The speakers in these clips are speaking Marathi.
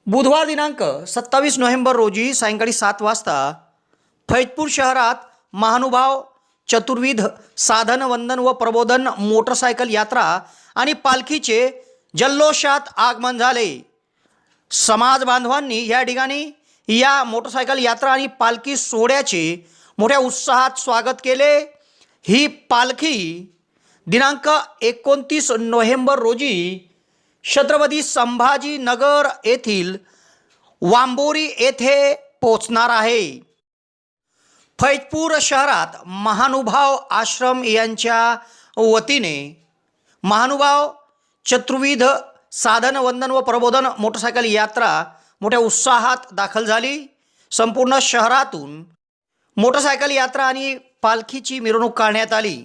बुधवार दिनांक 27 नोव्हेंबर रोजी सायंकाळी 7 वाजता फैजपूर शहरात महानुभाव चतुर्विध साधन वंदन व प्रबोधन मोटरसायकल यात्रा आणि पालखीचे जल्लोषात आगमन झाले। समाज बांधवांनी या ठिकाणी या मोटरसायकल यात्रा आणि पालखी सोहळ्याचे मोठ्या उत्साहात स्वागत केले। ही पालखी दिनांक 29 नोव्हेंबर रोजी छत्रपती संभाजीनगर येथील वांबोरी येथे पोहोचणार आहे। फैजपूर शहरात महानुभाव आश्रम यांच्या वतीने महानुभाव चतुर्विध साधन वंदन व प्रबोधन मोटरसायकल यात्रा मोठ्या उत्साहात दाखल झाली। संपूर्ण शहरातून मोटरसायकल यात्रा आणि पालखीची मिरवणूक काढण्यात आली।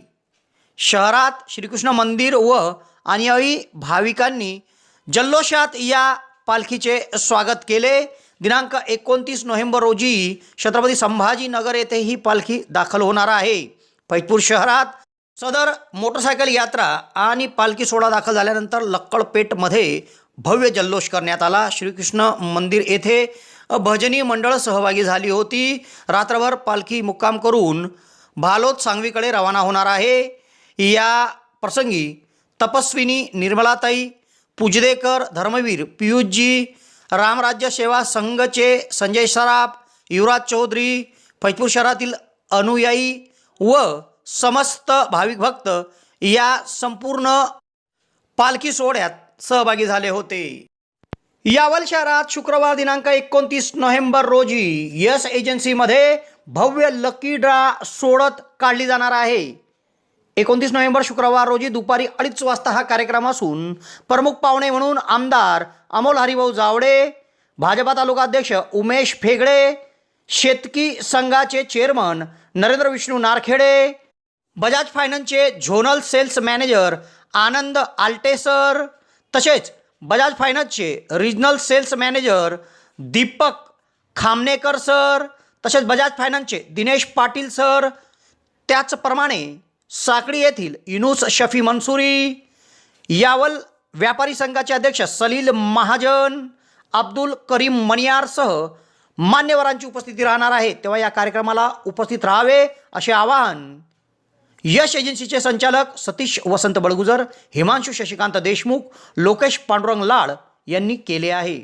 शहरात श्रीकृष्ण मंदिर व अनुयायी भाविकांनी जल्लोषात या पालखीचे स्वागत केले। दिनांक 29 नोव्हेंबर रोजी छत्रपती संभाजीनगर येथे ही पालखी दाखल होणार आहे। फैजपूर शहरात सदर मोटरसायकल यात्रा आणि पालखी सोहळा दाखल झाल्यानंतर लक्कडपेठमध्ये भव्य जल्लोष करण्यात आला। श्रीकृष्ण मंदिर येथे भजनी मंडळ सहभागी झाली होती। रात्रभर पालखी मुक्काम करून भालोद सांगवीकडे रवाना होणार आहे। या प्रसंगी तपस्विनी निर्मलाताई पूजदेकर, धर्मवीर पियुषजी, रामराज्य सेवा संघचे संजय सराफ, युवराज चौधरी, फैजपूर शहरातील अनुयायी व समस्त भाविक भक्त या संपूर्ण पालखी सोहळ्यात सहभागी झाले होते। यावल शहरात शुक्रवार दिनांक 29 नोव्हेंबर रोजी यस एजन्सीमध्ये भव्य लकी ड्रा सोडत काढली जाणार आहे। 29 नोव्हेंबर शुक्रवार रोजी दुपारी 2:30 वाजता हा कार्यक्रम असून प्रमुख पाहुणे म्हणून आमदार अमोल हरिभाऊ जावडे, भाजपा तालुकाध्यक्ष उमेश फेगडे, शेतकी संघाचे चेअरमन नरेंद्र विष्णू नारखेडे, बजाज फायनान्सचे zonal sales manager Anand Altesar, तसेच बजाज फायनान्सचे regional sales manager Deepak Khamnekar sir, तसेच बजाज फायनान्सचे दिनेश पाटील सर, त्याचप्रमाणे साकडी येथील युनुस शफी मंसुरी, यावल व्यापारी संघाचे अध्यक्ष सलील महाजन, अब्दुल करीम मनियारसह मान्यवरांची उपस्थिती राहणार आहे। तेव्हा या कार्यक्रमाला उपस्थित राहावे असे आवाहन यश एजन्सीचे संचालक सतीश वसंत बळगुजर, हिमांशु शशिकांत देशमुख, लोकेश पांडुरंग लाड यांनी केले आहे।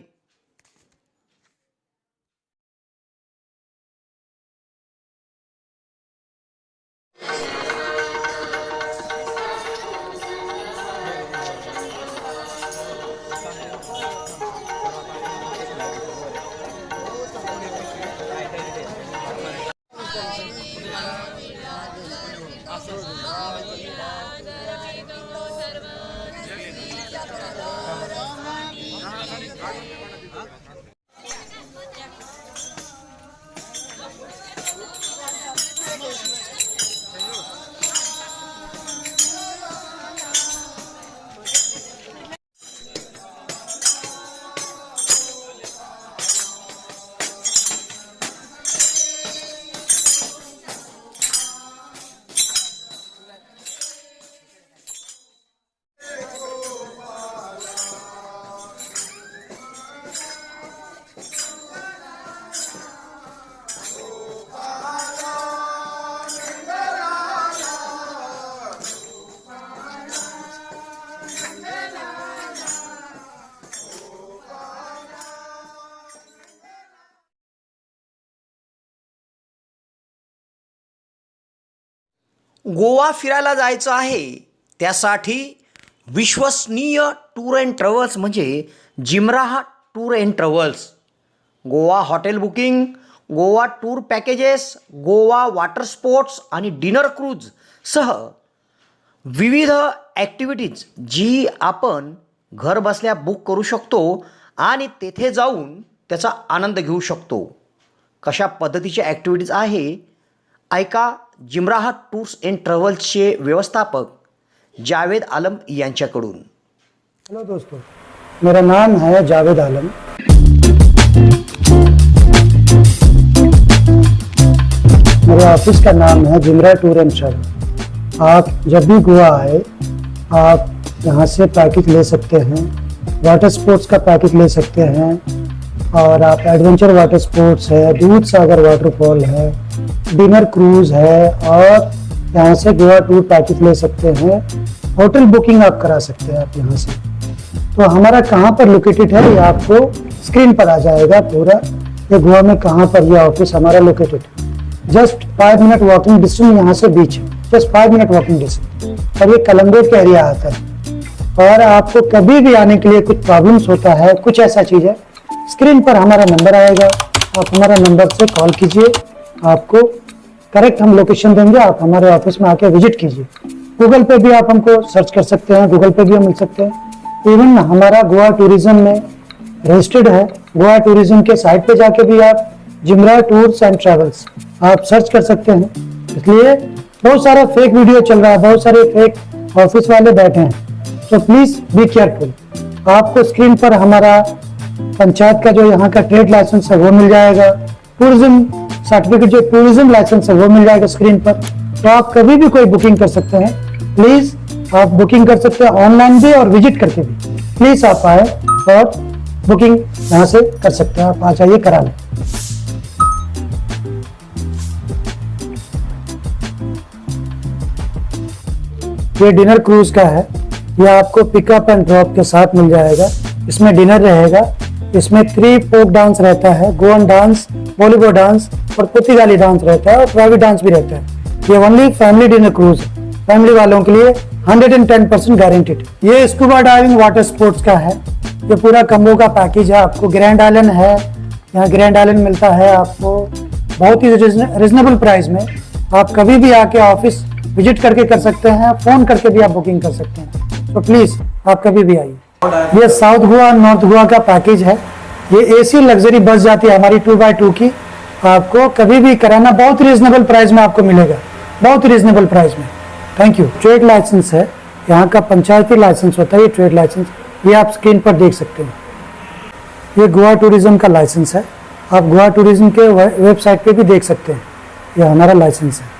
गोवा फिरायला जायचं आहे, त्यासाठी विश्वसनीय टूर अँड ट्रॅव्हल्स म्हणजे जिमराहा tour and travels. Goa hotel booking, Goa tour packages, Goa water sports आणि डिनर क्रूज सह विविध ॲक्टिव्हिटीज जी आपण घर बसल्या बुक करू शकतो आणि तेथे जाऊन त्याचा आनंद घेऊ शकतो। कशा पद्धतीच्या ॲक्टिव्हिटीज आहे ऐका जिमराहा टूर्स अँड ट्रॅव्हल्सचे व्यवस्थापक जावेद आलम यांच्याकडून। हेलो दोस्तों, मेरा नाम है जावेद आलम। मेरे ऑफिस का नाम है जिमरा टूर एंड ट्रैवल। आप जब भी गोवा आए आप यहाँ से पैकेज ले सकते हैं, वाटर स्पोर्ट्स का पैकेज ले सकते हैं, और आप एडवेंचर वाटर स्पोर्ट्स है, दूध सागर वाटरफॉल है, डिनर क्रूज है, और यहाँ से गोवा टूर पैकेज ले सकते हैं। होटल बुकिंग आप करा सकते हैं आप यहाँ से। तो हमारा कहाँ पर लोकेटेड है ये आपको स्क्रीन पर आ जाएगा पूरा, ये गोवा में कहाँ पर ये ऑफिस हमारा लोकेटेड है। जस्ट 5 मिनट वॉकिंग डिस्टेंस यहाँ से बीच है, जस्ट 5 मिनट वॉकिंग डिस्टेंस, और ये कलंगुट का एरिया आता है। और आपको कभी भी आने के लिए कुछ प्रॉब्लम्स होता है, कुछ ऐसा चीज़ है, स्क्रीन पर हमारा नंबर आएगा, आप हमारा नंबर से कॉल कीजिए, आपको करेक्ट हम लोकेशन देंगे, आप हमारे ऑफिस में आके विजिट कीजिए। गूगल पे भी आप हमको सर्च कर सकते हैं, गूगल पे भी हम मिल सकते हैं। इवन हमारा गोवा टूरिज्म में रजिस्टर्ड है, गोवा टूरिज्म के साइट पे जाके भी आप जिमरा टूर्स एंड ट्रैवल्स आप सर्च कर सकते हैं। इसलिए बहुत सारा फेक वीडियो चल रहा है, बहुत सारे फेक ऑफिस वाले बैठे हैं, तो प्लीज बी केयरफुल। आपको स्क्रीन पर हमारा पंचायत का जो यहाँ का ट्रेड लाइसेंस है वो मिल जाएगा, टूरिज्म सर्टिफिकेट जो टूरिज्म लाइसेंस है वो मिल जाएगा स्क्रीन पर। तो आप कभी भी कोई बुकिंग कर सकते हैं, प्लीज आप बुकिंग कर सकते हैं ऑनलाइन भी और विजिट करके भी। प्लीज आप आए और बुकिंग यहाँ से कर सकते हैं, आप आ जाइए करा लें। ये डिनर क्रूज का है, ये आपको पिकअप एंड ड्रॉप के साथ मिल जाएगा। इसमें डिनर रहेगा, इसमें 3 फोक डांस रहता है, गोवन डांस, बॉलीवुड डांस और पुर्तगाली डांस रहता है, और प्राइवेट डांस भी रहता है। ये ओनली फैमिली डिनर क्रूज है, फैमिली वालों के लिए 110% गारंटीड। ये स्कूबा डाइविंग वाटर स्पोर्ट्स का है, ये पूरा कम्बो का पैकेज है। आपको ग्रैंड आइलैंड है, यहाँ ग्रैंड आइलैंड मिलता है आपको बहुत ही रिजनेबल प्राइस में। आप कभी भी आके ऑफिस विजिट करके कर सकते हैं, फोन करके भी आप बुकिंग कर सकते हैं। तो प्लीज आप कभी भी आइए। ये साउथ गोवा नॉर्थ गोवा का पैकेज है, ये एसी लग्जरी बस जाती है हमारी 2x2 की, आपको कभी भी कराना बहुत रीजनेबल प्राइस में आपको मिलेगा, बहुत रीजनेबल प्राइस में। Thank you. ट्रेड लाइसेंस है, यहाँ का पंचायती लाइसेंस होता है ये ट्रेड लाइसेंस, ये आप स्क्रीन पर देख सकते हैं। ये गोवा टूरिज्म का लाइसेंस है, आप गोवा टूरिज्म के वेबसाइट पे भी देख सकते हैं, ये हमारा लाइसेंस है।